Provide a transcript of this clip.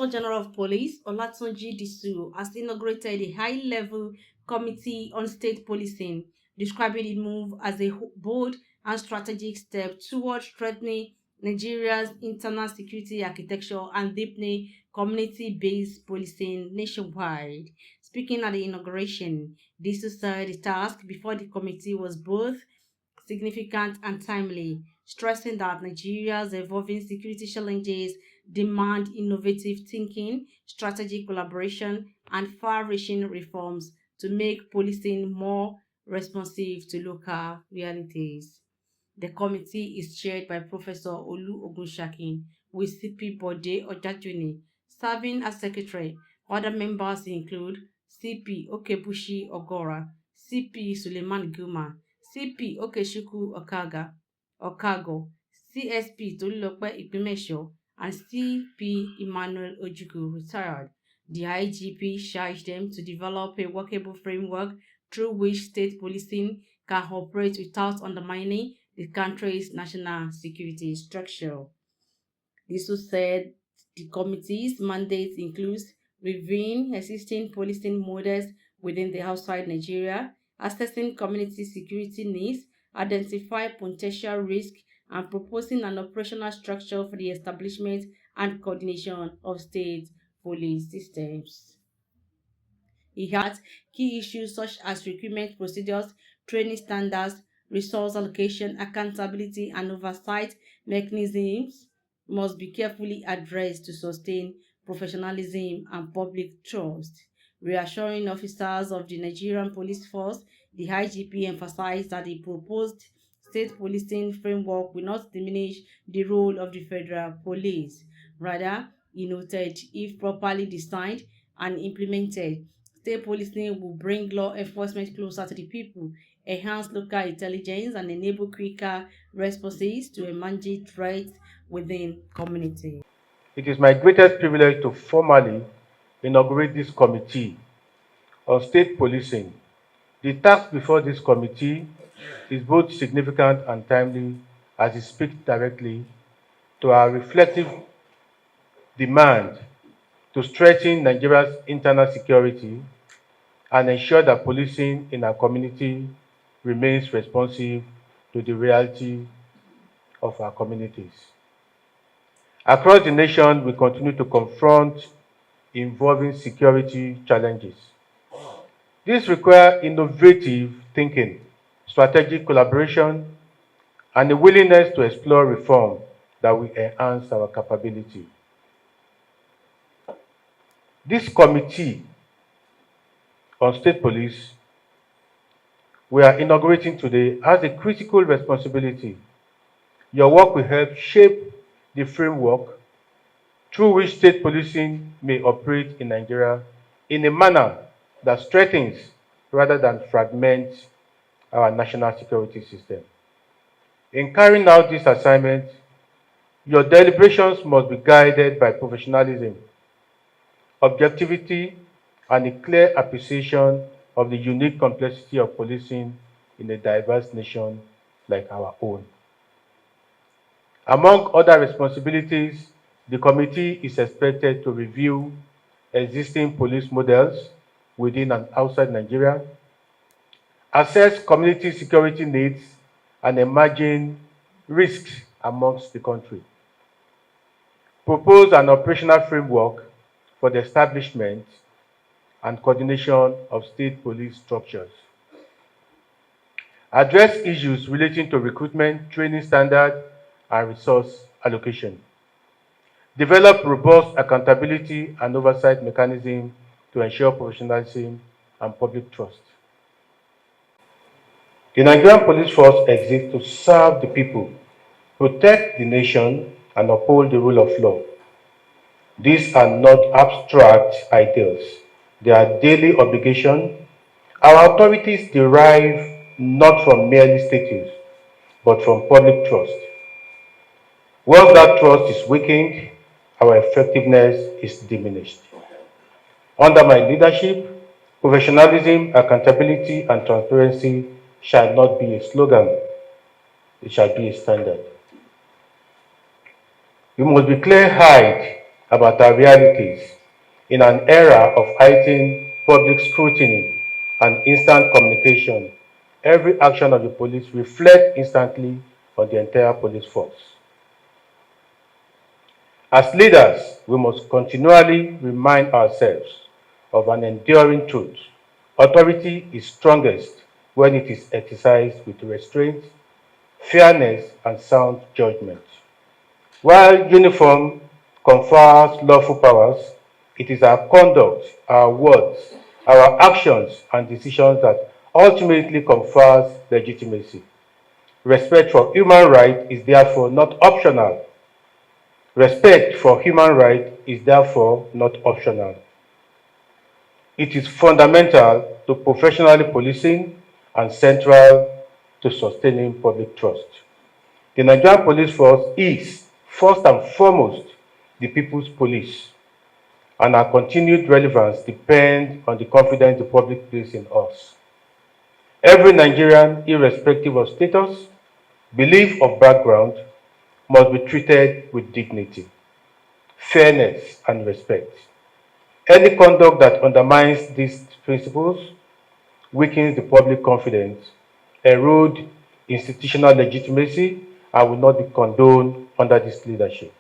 General of Police Olatunji Disu has inaugurated a high-level committee on state policing, describing the move as a bold and strategic step towards strengthening Nigeria's internal security architecture and deepening community-based policing nationwide. Speaking at the inauguration, Disu said the task before the committee was both significant and timely, stressing that Nigeria's evolving security challenges demand innovative thinking, strategic collaboration, and far reaching reforms to make policing more responsive to local realities. The committee is chaired by Professor Olu Ogunshakin, with CP Bode Ojajuni serving as secretary. Other members include CP Okebushi Ogora, CP Suleiman Guma, CP Okeshuku Okago, CSP Tolulope Ipimesho, and CP Emmanuel Ojuku, retired. The IGP charged them to develop a workable framework through which state policing can operate without undermining the country's national security structure. This was said the committee's mandate includes reviewing existing policing models within the outside Nigeria, assessing community security needs, identify potential risk, and proposing an operational structure for the establishment and coordination of state police systems. He had key issues such as recruitment procedures, training standards, resource allocation, accountability, and oversight mechanisms must be carefully addressed to sustain professionalism and public trust. Reassuring officers of the Nigerian Police Force, the IGP emphasized that the proposed state policing framework will not diminish the role of the federal police. Rather, he noted, if properly designed and implemented, state policing will bring law enforcement closer to the people, enhance local intelligence, and enable quicker responses to emerging threats within community. It is my greatest privilege to formally inaugurate this committee on state policing. The task before this committee is both significant and timely as it speaks directly to our reflective demand to strengthen Nigeria's internal security and ensure that policing in our community remains responsive to the reality of our communities. Across the nation, we continue to confront evolving security challenges. These require innovative thinking, strategic collaboration, and a willingness to explore reform that will enhance our capability. This committee on state police we are inaugurating today has a critical responsibility. Your work will help shape the framework through which state policing may operate in Nigeria in a manner that strengthens rather than fragments our national security system. In carrying out this assignment, your deliberations must be guided by professionalism, objectivity, and a clear appreciation of the unique complexity of policing in a diverse nation like our own. Among other responsibilities, the committee is expected to review existing police models within and outside Nigeria, assess community security needs and emerging risks amongst the country, propose an operational framework for the establishment and coordination of state police structures, address issues relating to recruitment, training standards, and resource allocation, develop robust accountability and oversight mechanisms to ensure professionalism and public trust. The Nigerian Police Force exists to serve the people, protect the nation, and uphold the rule of law. These are not abstract ideals. They are daily obligations. Our authorities derive not from merely statutes, but from public trust. Once that trust is weakened, our effectiveness is diminished. Under my leadership, professionalism, accountability, and transparency shall not be a slogan, it shall be a standard. We must be clear-eyed about our realities. In an era of heightened public scrutiny and instant communication, every action of the police reflects instantly on the entire police force. As leaders, we must continually remind ourselves of an enduring truth. Authority is strongest when it is exercised with restraint, fairness, and sound judgment. While uniform confers lawful powers, it is our conduct, our words, our actions, and decisions that ultimately confers legitimacy. Respect for human rights is therefore not optional. Respect for human rights is therefore not optional. It is fundamental to professionally policing and central to sustaining public trust. The Nigerian police force is, first and foremost, the people's police, and our continued relevance depends on the confidence the public places in us. Every Nigerian, irrespective of status, belief, or background, must be treated with dignity, fairness, and respect. Any conduct that undermines these principles weakens the public confidence, erodes institutional legitimacy, and will not be condoned under this leadership.